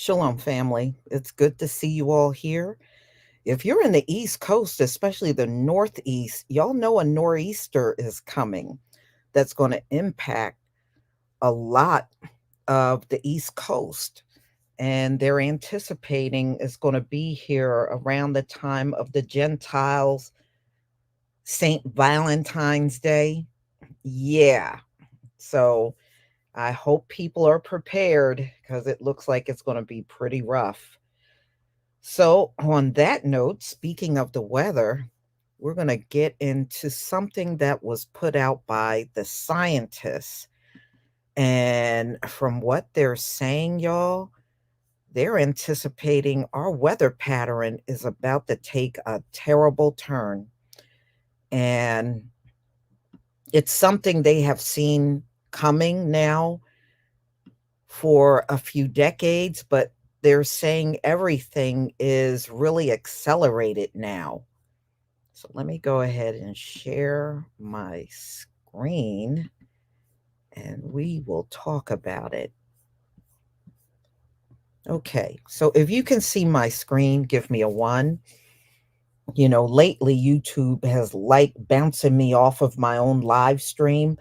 Shalom, family. It's good to see you all here. If you're in the East Coast, especially the Northeast, y'all know a nor'easter is coming that's going to impact a lot of the East Coast. And they're anticipating it's going to be here around the time of the Gentiles' St. Valentine's Day. Yeah. So I hope people are prepared because it looks like it's going to be pretty rough. So, on that note, speaking of the weather, we're going to get into something that was put out by the scientists. And from what they're saying, y'all, they're anticipating our weather pattern is about to take a terrible turn. And it's something they have seen coming now for a few decades, but they're saying everything is really accelerated now. So let me go ahead and share my screen and we will talk about it. Okay, so if you can see my screen, give me a 1. You know, lately YouTube has bouncing me off of my own live stream.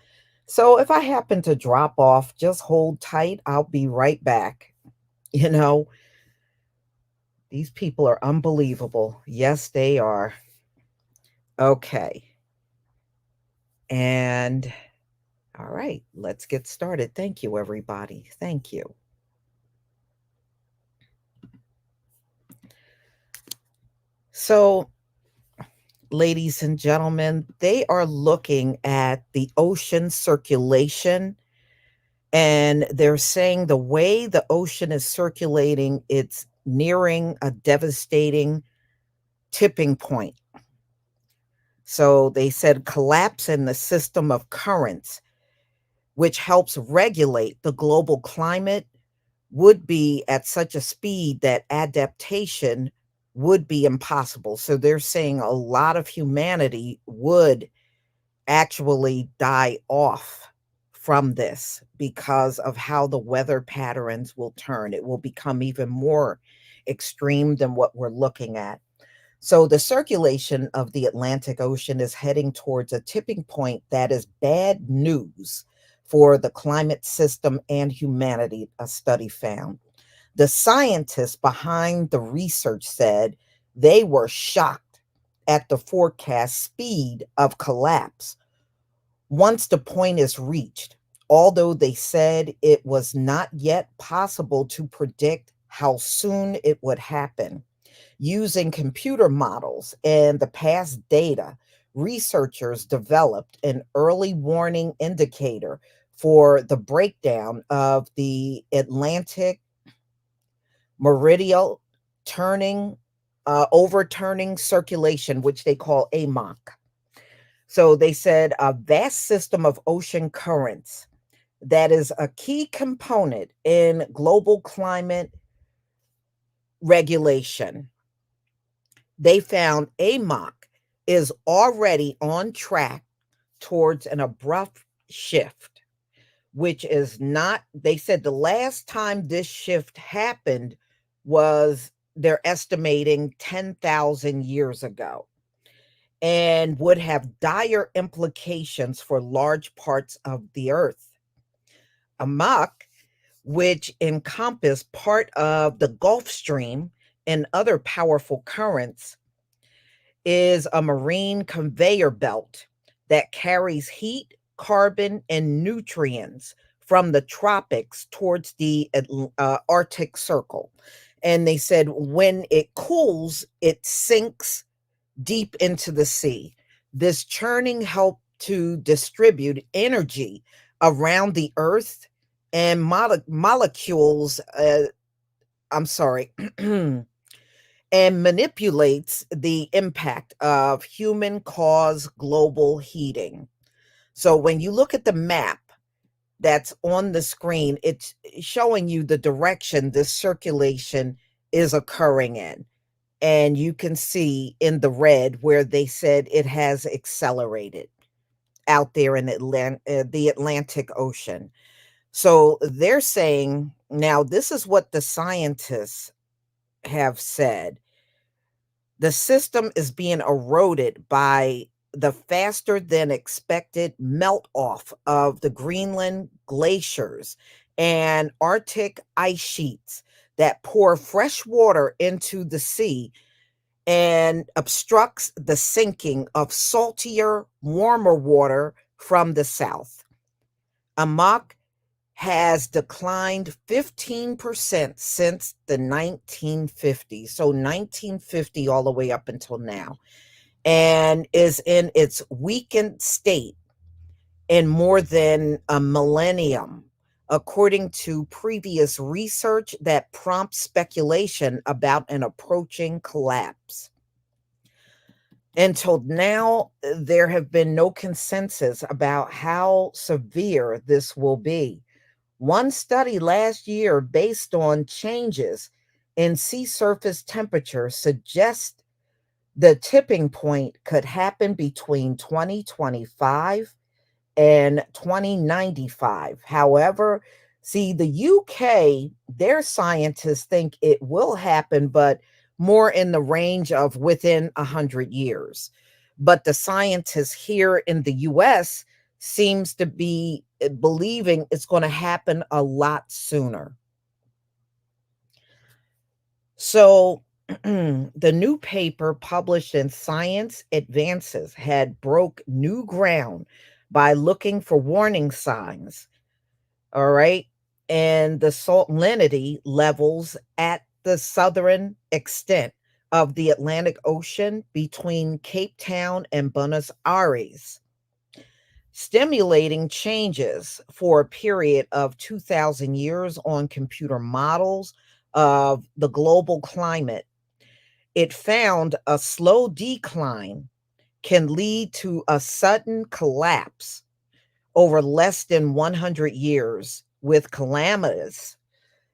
So if I happen to drop off, just hold tight. I'll be right back. You know, these people are unbelievable. Yes, they are. Okay. And all right, let's get started. Thank you, everybody. Thank you. So, ladies and gentlemen, they are looking at the ocean circulation, and they're saying the way the ocean is circulating, it's nearing a devastating tipping point. So they said collapse in the system of currents, which helps regulate the global climate, would be at such a speed that adaptation would be impossible. So they're saying a lot of humanity would actually die off from this because of how the weather patterns will turn. It will become even more extreme than what we're looking at. So the circulation of the Atlantic Ocean is heading towards a tipping point that is bad news for the climate system and humanity, a study found. The scientists behind the research said they were shocked at the forecast speed of collapse once the point is reached, although they said it was not yet possible to predict how soon it would happen. Using computer models and the past data, researchers developed an early warning indicator for the breakdown of the Atlantic meridional overturning circulation, which they call AMOC. So they said a vast system of ocean currents that is a key component in global climate regulation. They found AMOC is already on track towards an abrupt shift, which is not, they said the last time this shift happened was, they're estimating 10,000 years ago, and would have dire implications for large parts of the earth. Amok, which encompass part of the Gulf Stream and other powerful currents, is a marine conveyor belt that carries heat, carbon, and nutrients from the tropics towards the Arctic Circle. And they said when it cools, it sinks deep into the sea. This churning helped to distribute energy around the earth, and molecules, I'm sorry, and manipulates the impact of human caused global heating. So when you look at the map that's on the screen, it's showing you the direction this circulation is occurring in. And you can see in the red where they said it has accelerated out there in the Atlantic Ocean. So they're saying now, this is what the scientists have said: the system is being eroded by the faster than expected melt off of the Greenland glaciers and Arctic ice sheets that pour fresh water into the sea and obstructs the sinking of saltier, warmer water from the south. Amok has declined 15% since the 1950s, so 1950 all the way up until now, and is in its weakened state in more than a millennium, according to previous research that prompts speculation about an approaching collapse. Until now, there have been no consensus about how severe this will be. One study last year, based on changes in sea surface temperature, suggests the tipping point could happen between 2025 and 2095. However, see, the UK, their scientists think it will happen, but more in the range of within 100 years. But the scientists here in the US seems to be believing it's going to happen a lot sooner. So the new paper published in Science Advances had broke new ground by looking for warning signs, all right, and the salinity levels at the southern extent of the Atlantic Ocean between Cape Town and Buenos Aires, stimulating changes for a period of 2,000 years on computer models of the global climate. It found a slow decline can lead to a sudden collapse over less than 100 years with calamitous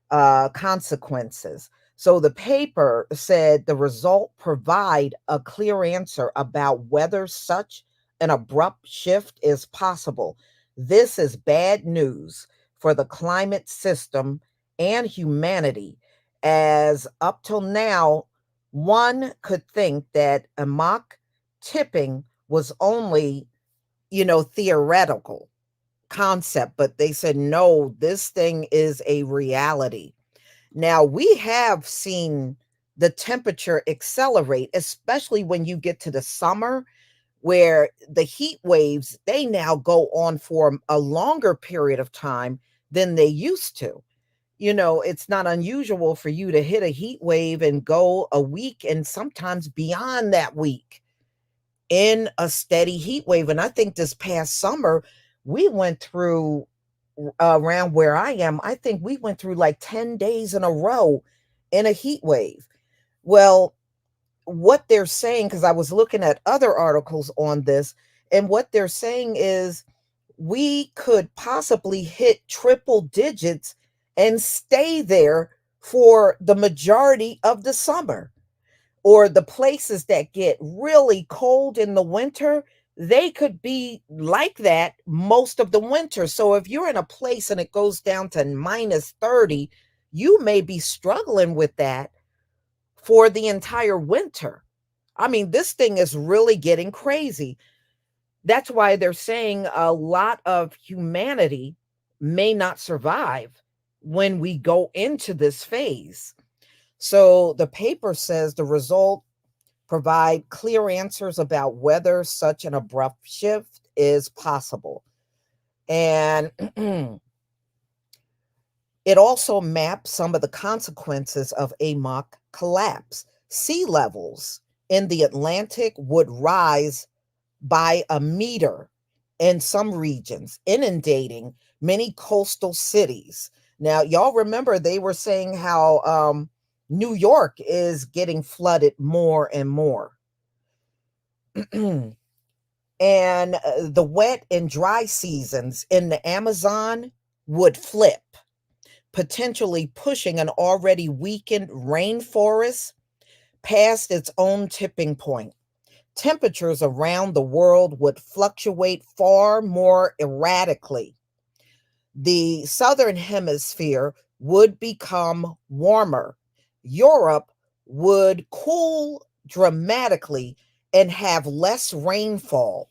consequences. So the paper said the result provide a clear answer about whether such an abrupt shift is possible. This is bad news for the climate system and humanity, as up till now, one could think that a mock tipping was only, theoretical concept, but they said, no, this thing is a reality. Now, we have seen the temperature accelerate, especially when you get to the summer, where the heat waves, they now go on for a longer period of time than they used to. It's not unusual for you to hit a heat wave and go a week and sometimes beyond that week in a steady heat wave. And I think this past summer, we went through, around where I am, I think we went through like 10 days in a row in a heat wave. Well, what they're saying, because I was looking at other articles on this, and what they're saying is we could possibly hit triple digits and stay there for the majority of the summer, or the places that get really cold in the winter, they could be like that most of the winter. So if you're in a place and it goes down to minus 30, you may be struggling with that for the entire winter. I mean, this thing is really getting crazy. That's why they're saying a lot of humanity may not survive when we go into this phase. So the paper says the result provide clear answers about whether such an abrupt shift is possible. And it also maps some of the consequences of a mock collapse. Sea levels in the Atlantic would rise by a meter in some regions, inundating many coastal cities. Now, y'all remember they were saying how New York is getting flooded more and more. And the wet and dry seasons in the Amazon would flip, potentially pushing an already weakened rainforest past its own tipping point. Temperatures around the world would fluctuate far more erratically. The southern hemisphere would become warmer. Europe would cool dramatically and have less rainfall.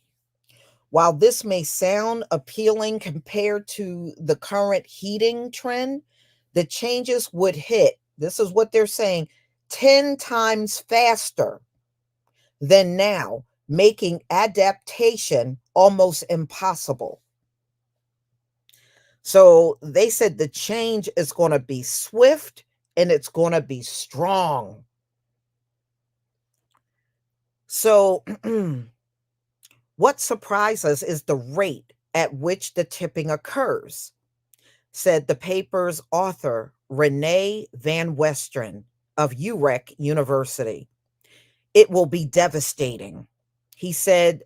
While this may sound appealing compared to the current heating trend, the changes would hit, this is what they're saying, 10 times faster than now, making adaptation almost impossible. So they said the change is going to be swift and it's going to be strong. So, what surprises us is the rate at which the tipping occurs, said the paper's author, Renee Van Westeren of UREC University. It will be devastating. He said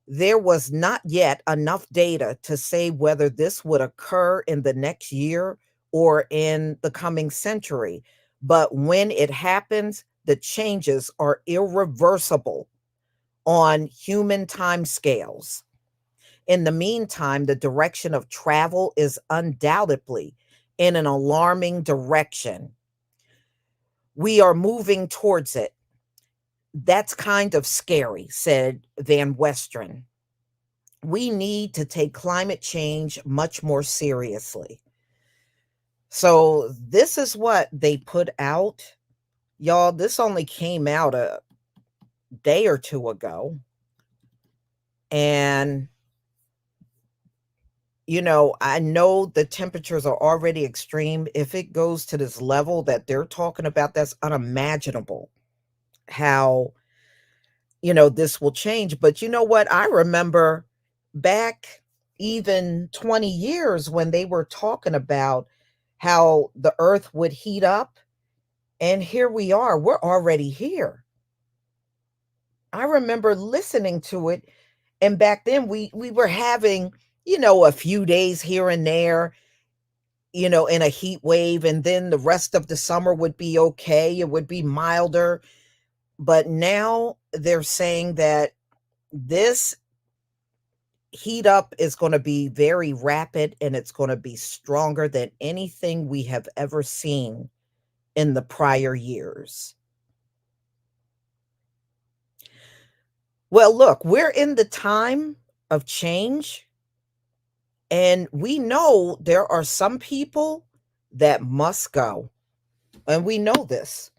there was not yet enough data to say whether this would occur in the next year or in the coming century. But when it happens, the changes are irreversible on human timescales. In the meantime, the direction of travel is undoubtedly in an alarming direction. We are moving towards it. That's kind of scary, said Van Westeren. We need to take climate change much more seriously. So, this is what they put out. Y'all, this only came out a day or two ago. And I know the temperatures are already extreme. If it goes to this level that they're talking about, that's unimaginable how, this will change. But you know what? I remember back even 20 years when they were talking about how the earth would heat up. And here we are, we're already here. I remember listening to it. And back then we were having, a few days here and there, in a heat wave, and then the rest of the summer would be okay. It would be milder. But now they're saying that this heat up is going to be very rapid and it's going to be stronger than anything we have ever seen in the prior years. Well, look, we're in the time of change, and we know there are some people that must go. And we know this.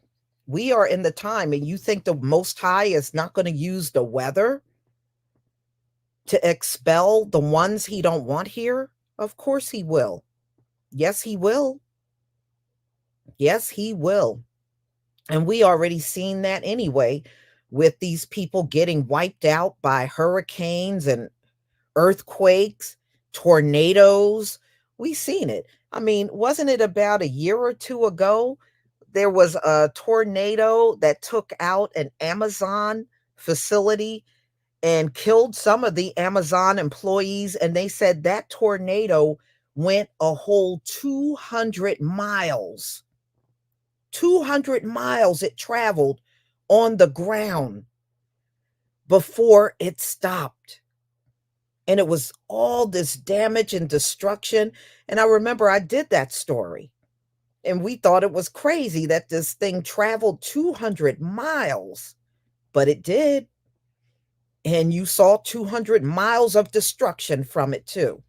We are in the time, and you think the Most High is not going to use the weather to expel the ones he don't want here? Of course he will. Yes, he will. Yes, he will. And we already seen that anyway with these people getting wiped out by hurricanes and earthquakes, tornadoes. We seen it. I mean, wasn't it about a year or two ago? There was a tornado that took out an Amazon facility and killed some of the Amazon employees. And they said that tornado went a whole 200 miles. 200 miles it traveled on the ground before it stopped. and it was all this damage and destruction. And I remember I did that story, and we thought it was crazy that this thing traveled 200 miles, but it did. And you saw 200 miles of destruction from it too.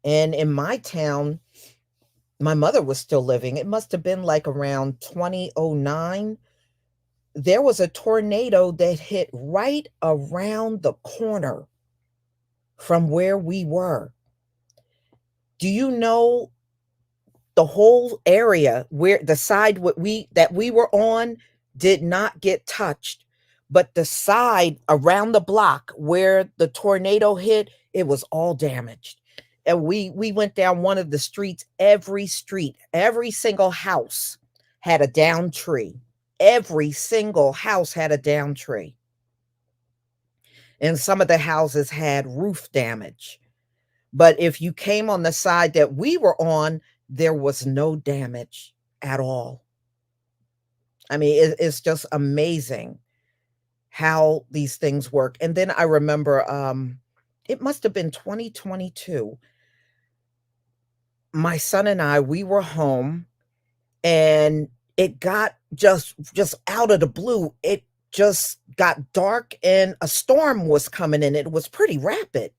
And in my town, my mother was still living. It must have been like around 2009. There was a tornado that hit right around the corner from where we were. Do you know the whole area where the side what we that we were on did not get touched, but the side around the block where the tornado hit, it was all damaged. And we went down one of the street, every single house had a down tree. Every single house had a down tree. And some of the houses had roof damage. But if you came on the side that we were on, there was no damage at all. I mean, it's just amazing how these things work. And then I remember, it must have been 2022. My son and I, we were home, and it got just out of the blue. It just got dark, and a storm was coming in. It was pretty rapid.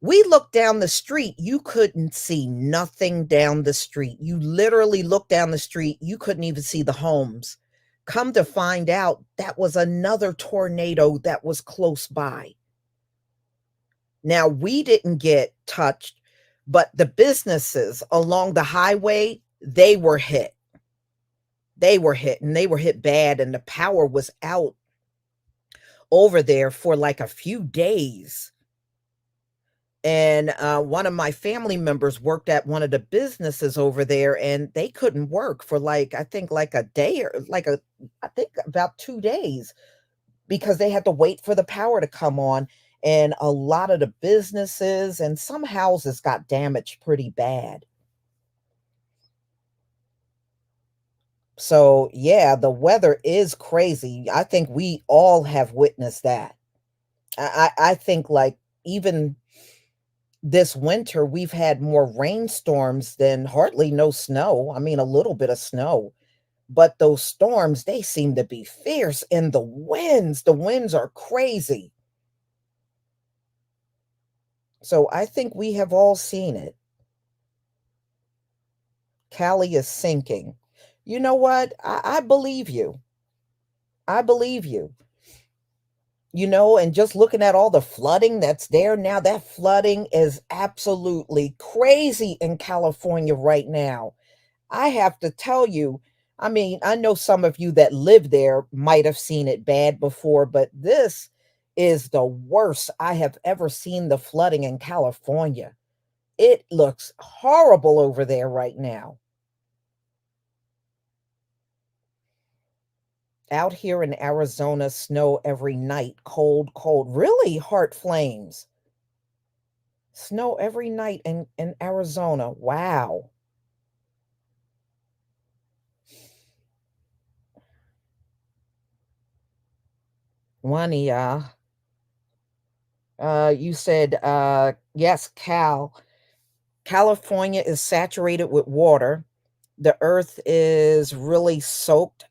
We looked down the street, you couldn't see nothing down the street. You literally looked down the street, you couldn't even see the homes. Come to find out, that was another tornado that was close by. Now, we didn't get touched, but the businesses along the highway, they were hit. They were hit, and they were hit bad, and the power was out over there for like a few days. And one of my family members worked at one of the businesses over there, and they couldn't work for like, I think like a day, or like I think about 2 days, because they had to wait for the power to come on. And a lot of the businesses and some houses got damaged pretty bad. So yeah, the weather is crazy. I think we all have witnessed that. I think like even this winter, we've had more rainstorms than hardly no snow. I mean, a little bit of snow, but those storms, they seem to be fierce. And the winds are crazy. So I think we have all seen it. Cali is sinking. You know what? I believe you. I believe you. And just looking at all the flooding that's there now, that flooding is absolutely crazy in California right now. I have to tell you, I mean, I know some of you that live there might have seen it bad before, but this is the worst I have ever seen the flooding in California. It looks horrible over there right now. Out here in Arizona, snow every night, cold, cold, really heart flames. Snow every night in Arizona. Wow. Wania, you said, yes, California is saturated with water. The earth is really soaked.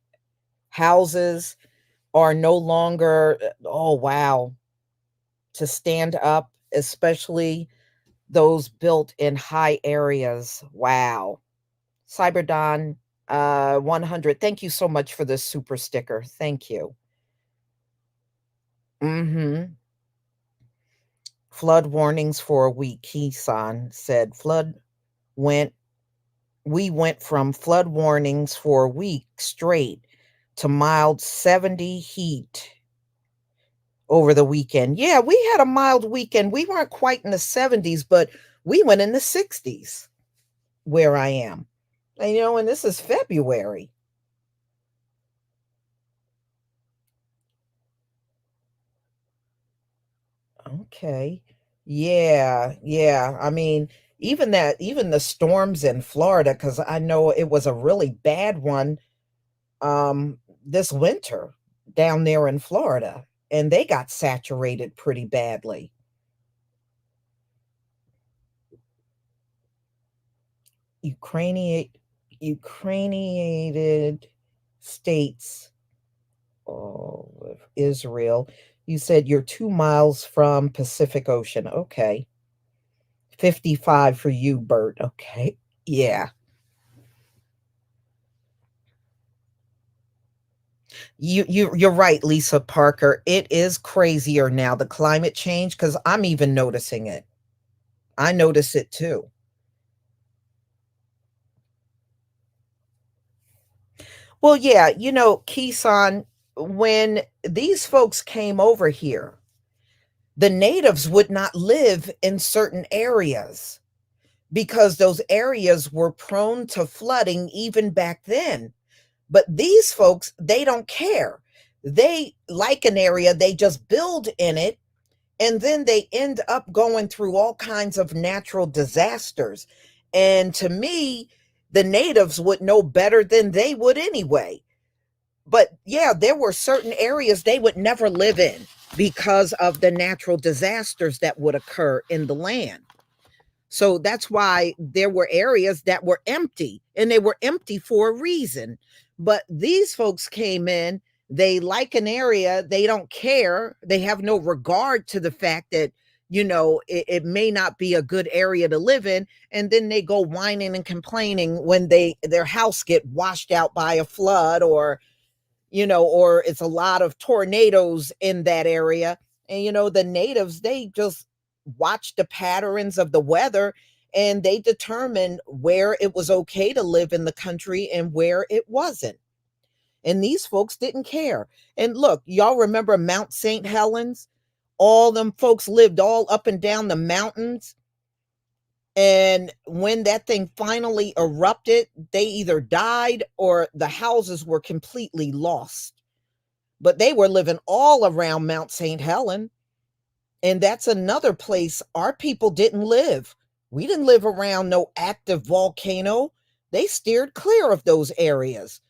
Houses are no longer, oh, wow, to stand up, especially those built in high areas. Wow. Cyberdon 100. Thank you so much for this super sticker. Thank you. Mhm. Flood warnings for a week. Kisan said went we went from flood warnings for a week straight to mild 70 heat over the weekend. Yeah, we had a mild weekend. We weren't quite in the 70s, but we went in the 60s where I am. And this is February. Okay. Yeah, yeah. I mean, even the storms in Florida, because I know it was a really bad one. this winter down there in Florida, and they got saturated pretty badly. Ukrainian Ukrainiated states of Israel. You said you're 2 miles from Pacific Ocean. Okay. 55 for you, Bert. Okay. Yeah. You're right, Lisa Parker. It is crazier now, the climate change, because I'm even noticing it. I notice it too. Well, yeah, Keeson, when these folks came over here, the natives would not live in certain areas because those areas were prone to flooding even back then. But these folks, they don't care. They like an area, they just build in it, and then they end up going through all kinds of natural disasters. And to me, the natives would know better than they would anyway. But yeah, there were certain areas they would never live in because of the natural disasters that would occur in the land. So that's why there were areas that were empty, and they were empty for a reason. But these folks came in, they like an area, they don't care, they have no regard to the fact that, it may not be a good area to live in. And then they go whining and complaining when their house get washed out by a flood, or it's a lot of tornadoes in that area. And, the natives, they just watch the patterns of the weather, and they determine where it was okay to live in the country and where it wasn't. And these folks didn't care. And look, y'all remember Mount St. Helens? All them folks lived all up and down the mountains. And when that thing finally erupted, they either died or the houses were completely lost. But they were living all around Mount St. Helen. And that's another place our people didn't live. We didn't live around no active volcano. They steered clear of those areas.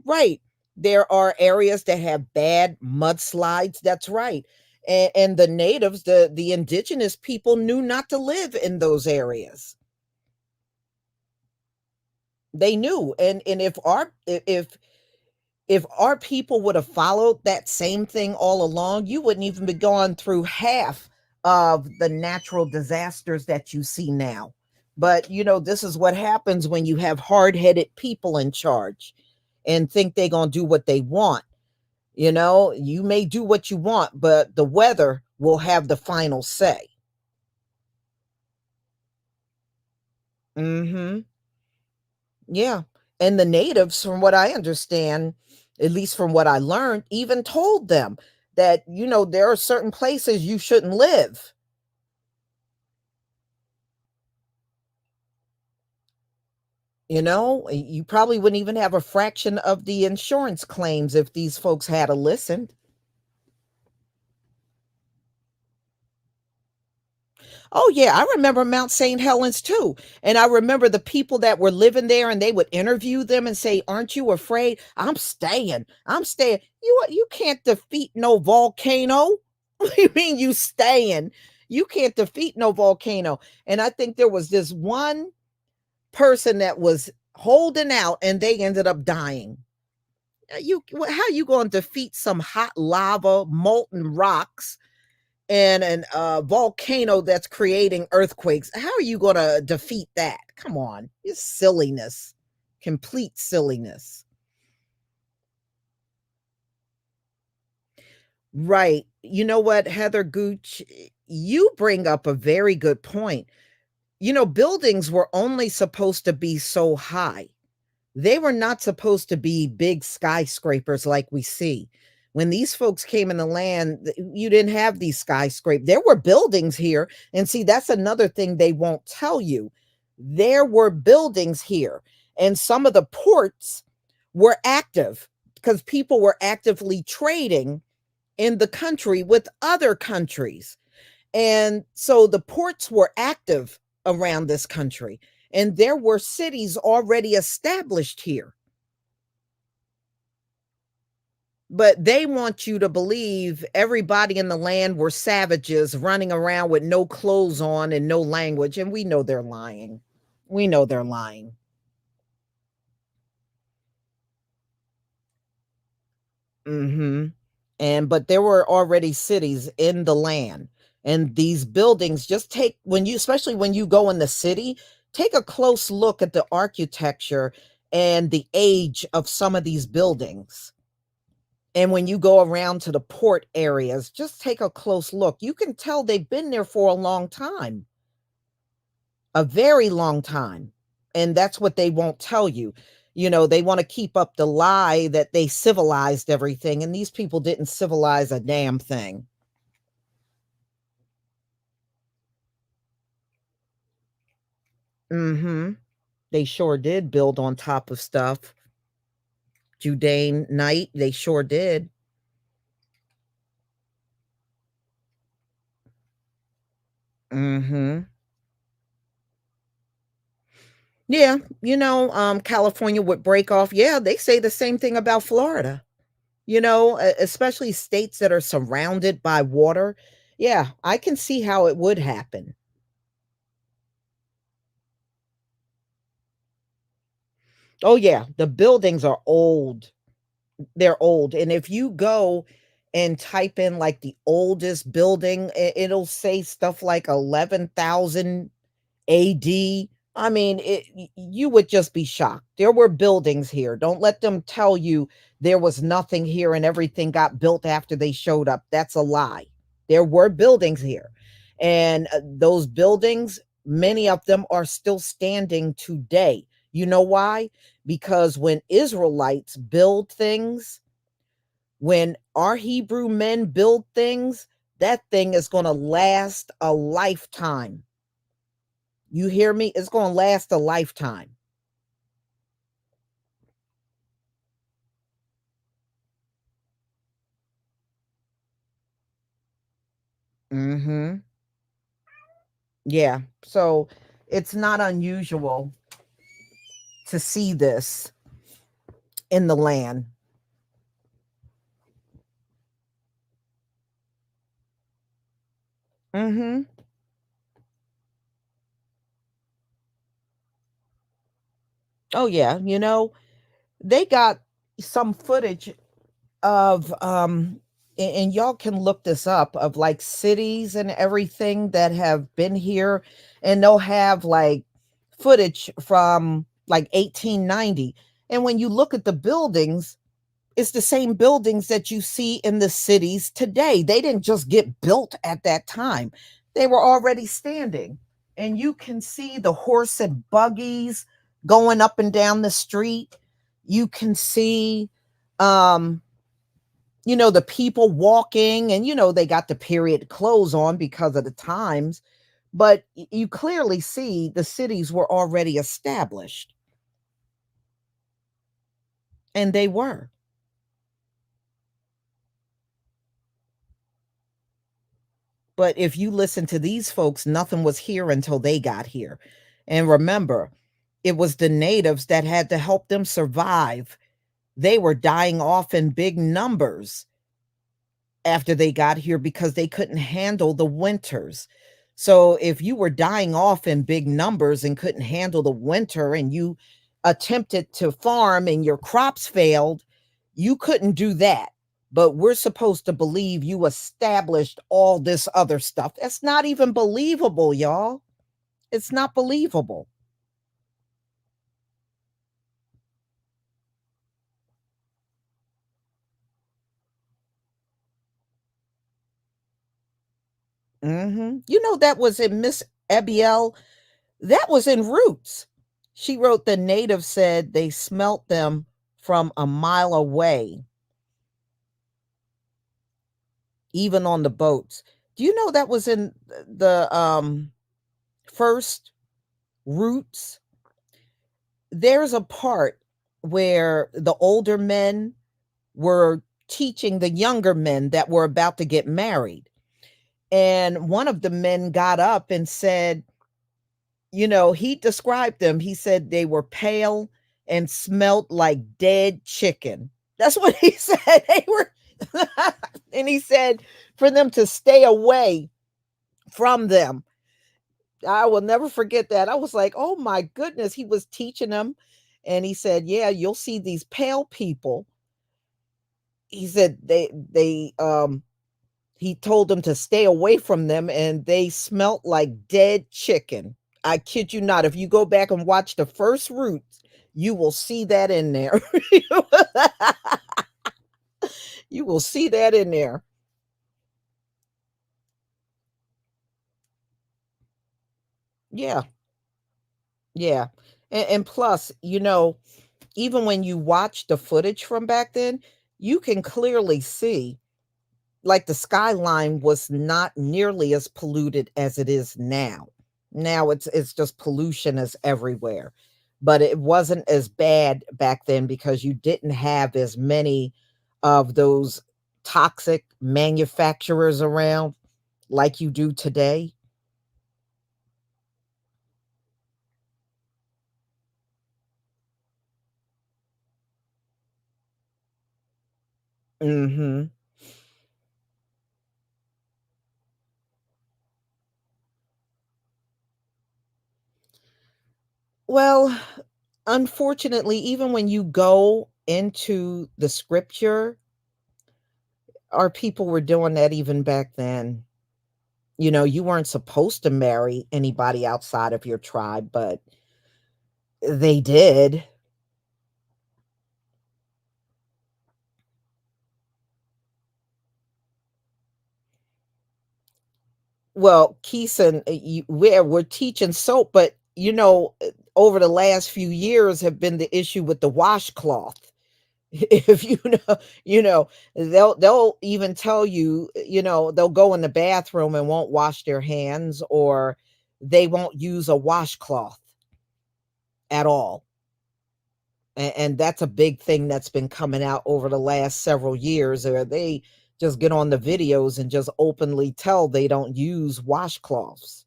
Right. There are areas that have bad mudslides. That's right. And the natives, the indigenous people knew not to live in those areas. They knew. And if our people would have followed that same thing all along, you wouldn't even be going through half of the natural disasters that you see now. But, this is what happens when you have hard headed people in charge and think they're going to do what they want. You may do what you want, but the weather will have the final say. Hmm. Yeah. And the natives, from what I understand, at least from what I learned, even told them that, there are certain places you shouldn't live. You probably wouldn't even have a fraction of the insurance claims if these folks had a listened. Oh, yeah, I remember Mount St. Helens too. And I remember the people that were living there, and they would interview them and say, "Aren't you afraid?" "I'm staying. I'm staying." You can't defeat no volcano. What do you mean you staying? You can't defeat no volcano. And I think there was this one person that was holding out, and they ended up dying. How you going to defeat some hot lava, molten rocks, and an volcano that's creating earthquakes? How are you going to defeat that? Come on, it's silliness, complete silliness. Right. You know what, Heather Gooch, you bring up a very good point. Buildings were only supposed to be so high. They were not supposed to be big skyscrapers like we see. When these folks came in the land, you didn't have these skyscrapers. There were buildings here. And see, that's another thing they won't tell you. There were buildings here, and some of the ports were active because people were actively trading in the country with other countries. And so the ports were active around this country, and there were cities already established here. But they want you to believe everybody in the land were savages running around with no clothes on and no language, and we know they're lying. We know they're lying. Mhm. And but there were already cities in the land, and these buildings just take when you especially when you go in the city, take a close look at the architecture and the age of some of these buildings. And when you go around to the port areas, just take a close look. You can tell they've been there for a long time, a very long time. And that's what they won't tell you. You know, they want to keep up the lie that they civilized everything, and these people didn't civilize a damn thing. Mhm. They sure did build on top of stuff. Judean night, they sure did. Mhm. Yeah, California would break off. Yeah, they say the same thing about Florida. Especially states that are surrounded by water. Yeah, I can see how it would happen. Oh, yeah, the buildings are old. They're old, and if you go and type in, like, the oldest building, it'll say stuff like 11,000 AD. I mean, you would just be shocked. There were buildings here. Don't let them tell you there was nothing here and everything got built after they showed up. That's a lie. There were buildings here. And those buildings, many of them are still standing today. You know why? Because when Israelites build things, when our Hebrew men build things, that thing is going to last a lifetime. You hear me? It's gonna last a lifetime. Mhm. Yeah. So, it's not unusual to see this in the land. Mhm. Oh, yeah, they got some footage of, and y'all can look this up, of, like, cities and everything that have been here, and they'll have, like, footage from, like, 1890, and when you look at the buildings, it's the same buildings that you see in the cities today. They didn't just get built at that time. They were already standing. And you can see the horse and buggies going up and down the street. You can see um the people walking, and they got the period clothes on because of the times, but you clearly see the cities were already established, and they were. But if you listen to these folks, nothing was here until they got here. And remember, it was the natives that had to help them survive. They were dying off in big numbers after they got here because they couldn't handle the winters. So if you were dying off in big numbers and couldn't handle the winter, and you attempted to farm and your crops failed, you couldn't do that. But we're supposed to believe you established all this other stuff. That's not even believable, y'all. It's not believable. That was in Miss Abiel. That was in Roots. She wrote, the natives said they smelt them from a mile away, even on the boats. Do you know that was in the first Roots? There's a part where the older men were teaching the younger men that were about to get married. And one of the men got up and said, he described them. He said they were pale and smelt like dead chicken. That's what he said. They were and he said for them to stay away from them. I will never forget that. I was like, "Oh my goodness." He was teaching them, and he said, "Yeah, you'll see these pale people." He said he told them to stay away from them, and they smelt like dead chicken. I kid you not. If you go back and watch the first Roots, you will see that in there. You will see that in there. Yeah, yeah. And plus, even when you watch the footage from back then, you can clearly see like the skyline was not nearly as polluted as it is now. Now it's just pollution is everywhere. But it wasn't as bad back then because you didn't have as many of those toxic manufacturers around like you do today. Mhm. Well, unfortunately, even when you go into the scripture, our people were doing that even back then. You weren't supposed to marry anybody outside of your tribe, but they did. Well, Keeson, we're teaching soap, but over the last few years have been the issue with the washcloth. If they'll even tell you, they'll go in the bathroom and won't wash their hands, or they won't use a washcloth at all. And that's a big thing that's been coming out over the last several years, or they just get on the videos and just openly tell they don't use washcloths.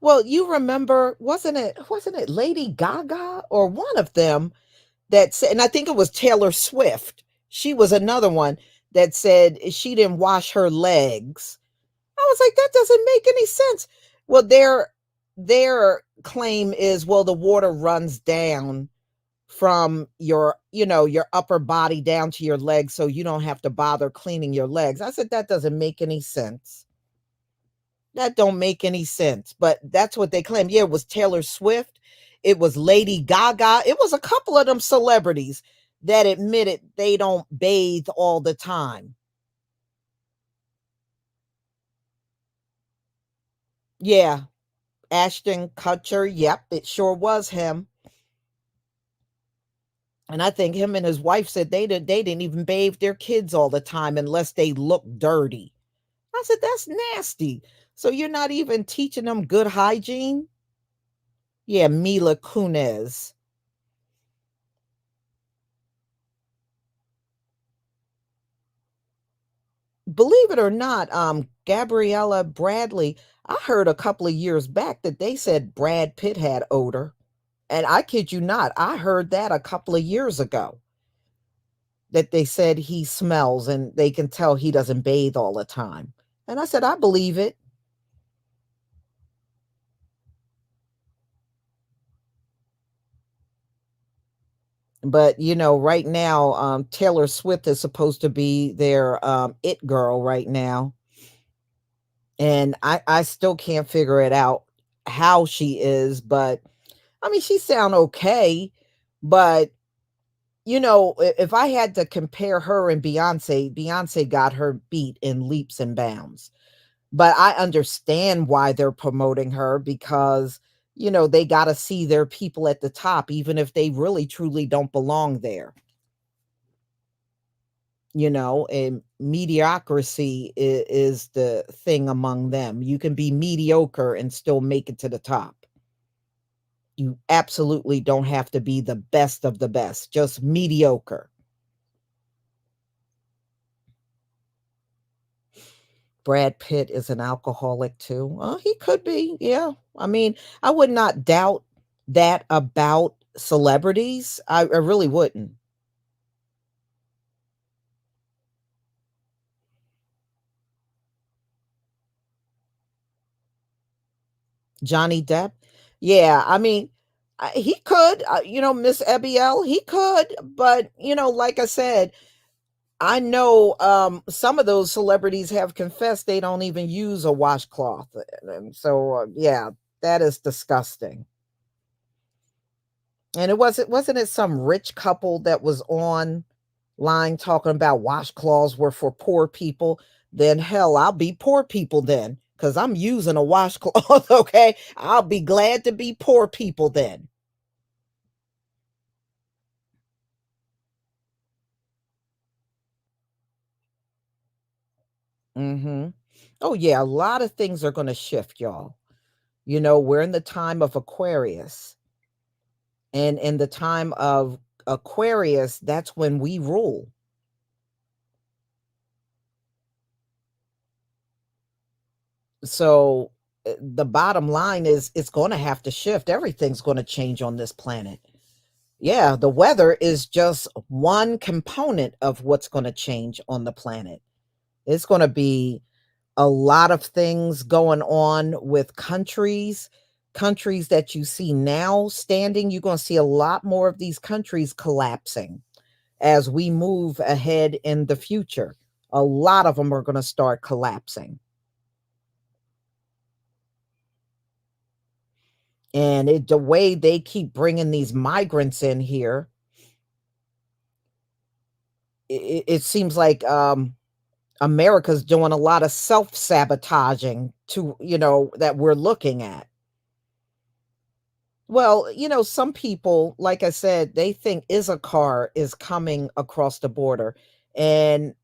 Well, you remember, wasn't it Lady Gaga or one of them that said, and I think it was Taylor Swift. She was another one that said she didn't wash her legs. I was like, that doesn't make any sense. Well, their claim is, well, the water runs down from your upper body down to your legs, so you don't have to bother cleaning your legs. I said, that doesn't make any sense. That don't make any sense, but that's what they claim. Yeah, it was Taylor Swift, it was Lady Gaga, it was a couple of them celebrities that admitted they don't bathe all the time. Yeah, Ashton Kutcher, yep, it sure was him. And I think him and his wife said they didn't even bathe their kids all the time unless they looked dirty. I said, that's nasty. So you're not even teaching them good hygiene? Yeah, Mila Kunis. Believe it or not, Gabriella Bradley, I heard a couple of years back that they said Brad Pitt had odor. And I kid you not, I heard that a couple of years ago that they said he smells and they can tell he doesn't bathe all the time. And I said, I believe it. But right now, Taylor Swift is supposed to be their it girl right now. And I still can't figure it out how she is, but I mean, she sound okay, but if I had to compare her and Beyonce, Beyonce got her beat in leaps and bounds. But I understand why they're promoting her because, they got to see their people at the top, even if they really truly don't belong there. And mediocrity is the thing among them. You can be mediocre and still make it to the top. You absolutely don't have to be the best of the best, just mediocre. Brad Pitt is an alcoholic too. He could be, yeah. I mean, I would not doubt that about celebrities. I really wouldn't. Johnny Depp? Yeah, I mean, he could, Miss Ebiel, he could, but, like I said, I know, some of those celebrities have confessed they don't even use a washcloth, and so, yeah, that is disgusting. And wasn't it some rich couple that was online talking about washcloths were for poor people? Then hell, I'll be poor people then, because 'cause I'm using a washcloth, okay? I'll be glad to be poor people then. Mhm. Oh, yeah, a lot of things are gonna shift, y'all. We're in the time of Aquarius, and in the time of Aquarius, that's when we rule. So, the bottom line is it's gonna have to shift. Everything's gonna change on this planet. Yeah, the weather is just one component of what's gonna change on the planet. It's gonna be a lot of things going on with countries that you see now standing, you're gonna see a lot more of these countries collapsing as we move ahead in the future. A lot of them are gonna start collapsing. And the way they keep bringing these migrants in here, it seems like America's doing a lot of self sabotaging to, that we're looking at. Well, some people, like I said, they think Issachar is coming across the border. And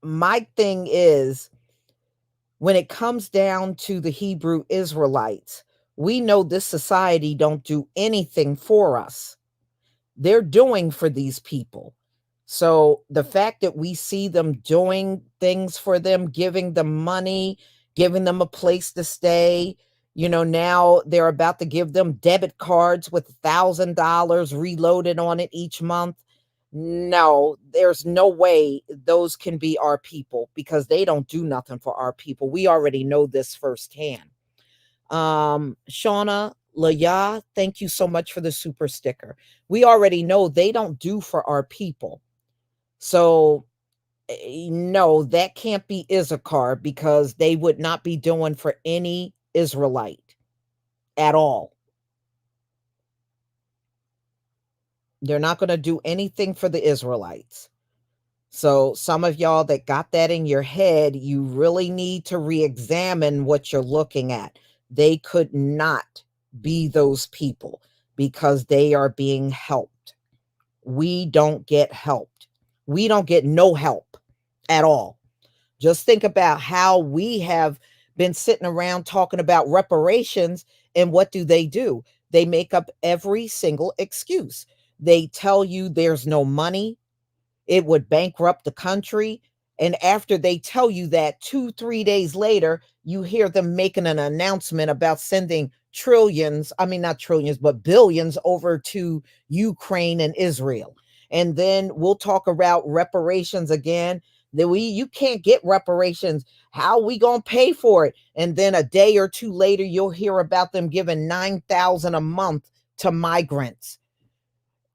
my thing is, when it comes down to the Hebrew Israelites, we know this society don't do anything for us. They're doing for these people. So the fact that we see them doing things for them, giving them money, giving them a place to stay, now they're about to give them debit cards with $1,000 reloaded on it each month. No, there's no way those can be our people because they don't do nothing for our people. We already know this firsthand. Shauna Laya, thank you so much for the super sticker. We already know they don't do for our people. So, no, that can't be Issachar because they would not be doing for any Israelite at all. They're not going to do anything for the Israelites. So, some of y'all that got that in your head, you really need to re examine what you're looking at. They could not be those people because they are being helped. We don't get helped. We don't get no help at all. Just think about how we have been sitting around talking about reparations, and what do? They make up every single excuse. They tell you there's no money, it would bankrupt the country. And after they tell you that 2, 3 days later, you hear them making an announcement about sending trillions, I mean, not trillions, but billions over to Ukraine and Israel. And then we'll talk about reparations again. That you can't get reparations. How we gonna pay for it? And then a day or two later, you'll hear about them giving 9,000 a month to migrants.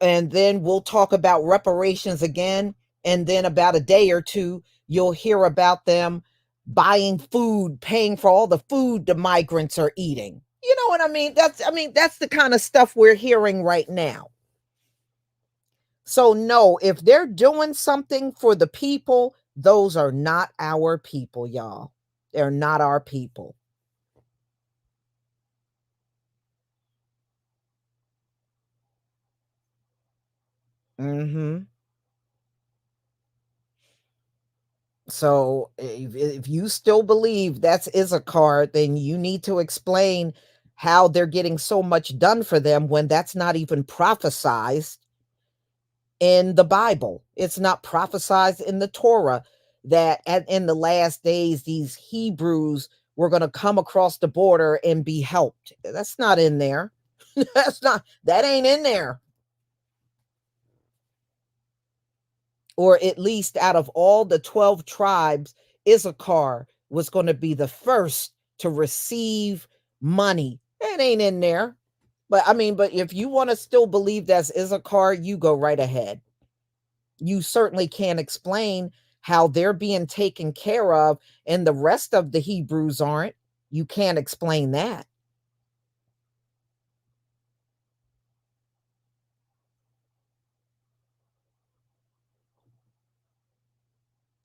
And then we'll talk about reparations again. And then about a day or two, you'll hear about them buying food, paying for all the food the migrants are eating. You know what I mean? That's the kind of stuff we're hearing right now. So no, if they're doing something for the people, those are not our people, y'all. They're not our people. Mhm. So if you still believe that's Issachar, then you need to explain how they're getting so much done for them when that's not even prophesized in the Bible. It's not prophesized in the Torah. that in the last days, these Hebrews were going to come across the border and be helped. That's not in there. That ain't in there. Or at least out of all the 12 tribes, Issachar was going to be the first to receive money. It ain't in there. But I mean, but if you want to still believe that's Issachar, you go right ahead. You certainly can't explain how they're being taken care of and the rest of the Hebrews aren't. You can't explain that,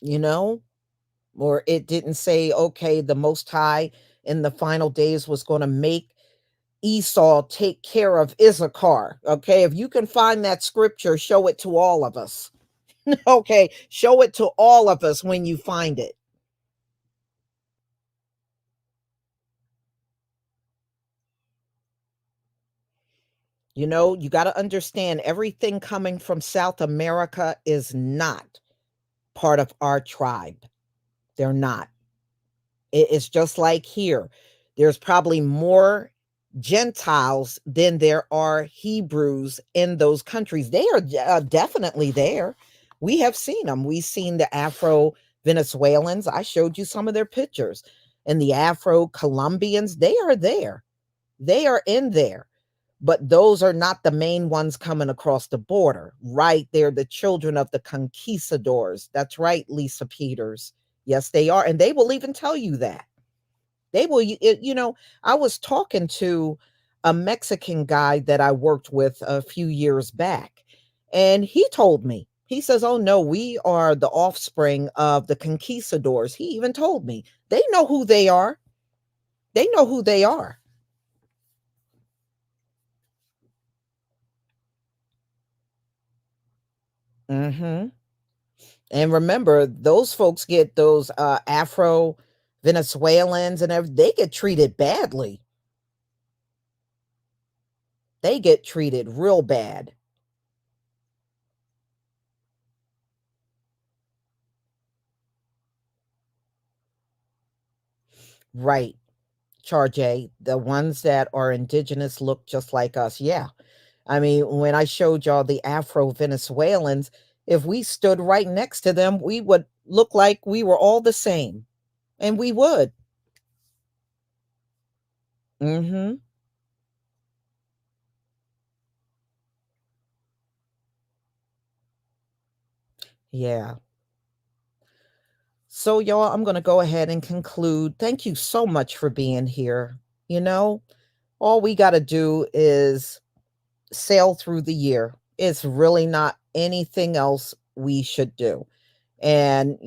you know? Or it didn't say, okay, the Most High in the final days was going to make Esau take care of Issachar. Okay, if you can find that scripture, show it to all of us. Okay, show it to all of us when you find it. You know, you got to understand everything coming from South America is not part of our tribe. They're not. It's just like here. There's probably more Gentiles than there are Hebrews in those countries. They are definitely there. We have seen them. We've seen the Afro Venezuelans. I showed you some of their pictures. And the Afro Colombians, they are there. They are in there. But those are not the main ones coming across the border, right? They're the children of the conquistadors. That's right, Lisa Peters. Yes, they are. And they will even tell you that. They will, I was talking to a Mexican guy that I worked with a few years back, and he told me, he says, oh no, we are the offspring of the conquistadors. He even told me they know who they are. They know who they are. Hmm. And remember, those folks get those Afro Venezuelans and everything, they get treated badly. They get treated real bad. Right. Charge, the ones that are indigenous look just like us. Yeah. I mean, when I showed y'all the Afro Venezuelans, if we stood right next to them, we would look like we were all the same. And we would. Hmm. Yeah. So, y'all, I'm going to go ahead and conclude. Thank you so much for being here. You know, all we got to do is sail through the year. It's really not anything else we should do. And,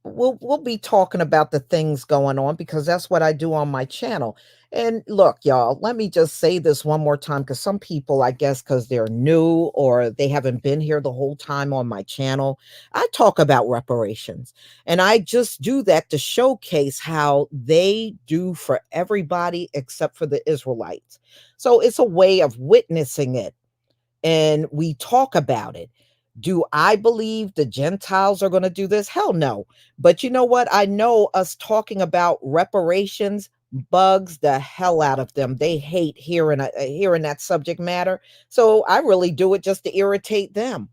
we'll be talking about the things going on because that's what I do on my channel. And look, y'all, let me just say this one more time because some people, I guess, because they're new or they haven't been here the whole time on my channel, I talk about reparations. And I just do that to showcase how they do for everybody except for the Israelites. So it's a way of witnessing it and we talk about it. Do I believe the Gentiles are going to do this? Hell no. But you know what? I know us talking about reparations bugs the hell out of them. They hate hearing that subject matter. So I really do it just to irritate them.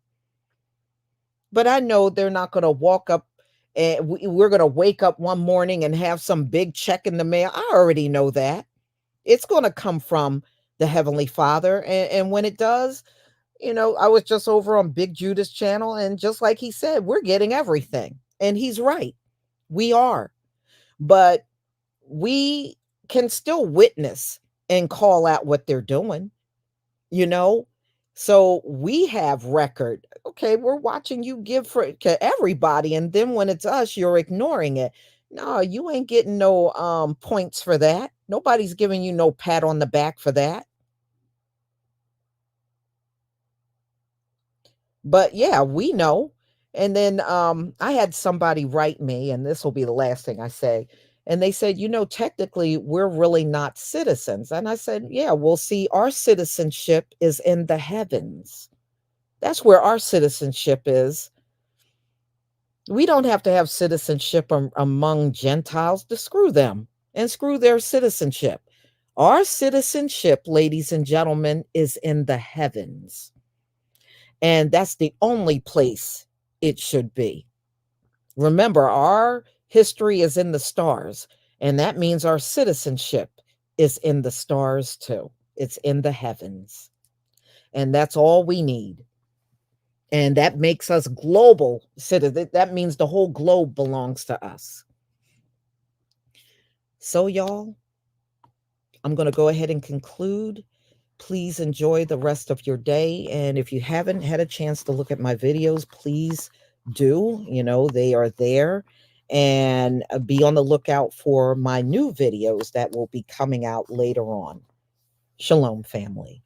But I know they're not going to walk up and we're going to wake up one morning and have some big check in the mail. I already know that. It's going to come from the Heavenly Father. And when it does, I was just over on Big Judah's channel, and just like he said, we're getting everything. And he's right. We are. But we can still witness and call out what they're doing, you know? So we have record. Okay, we're watching you give for to everybody, and then when it's us, you're ignoring it. No, you ain't getting no points for that. Nobody's giving you no pat on the back for that. But yeah, we know. And then I had somebody write me, and this will be the last thing I say. And they said, technically, we're really not citizens. And I said, yeah, we'll see, our citizenship is in the heavens. That's where our citizenship is. We don't have to have citizenship among Gentiles to screw them and screw their citizenship. Our citizenship, ladies and gentlemen, is in the heavens. And that's the only place it should be. Remember, our history is in the stars, and that means our citizenship is in the stars too. It's in the heavens. And that's all we need. And that makes us global citizens. That means the whole globe belongs to us. So, y'all, I'm going to go ahead and conclude. Please enjoy the rest of your day. And if you haven't had a chance to look at my videos, please do. You know, they are there. And be on the lookout for my new videos that will be coming out later on. Shalom, family.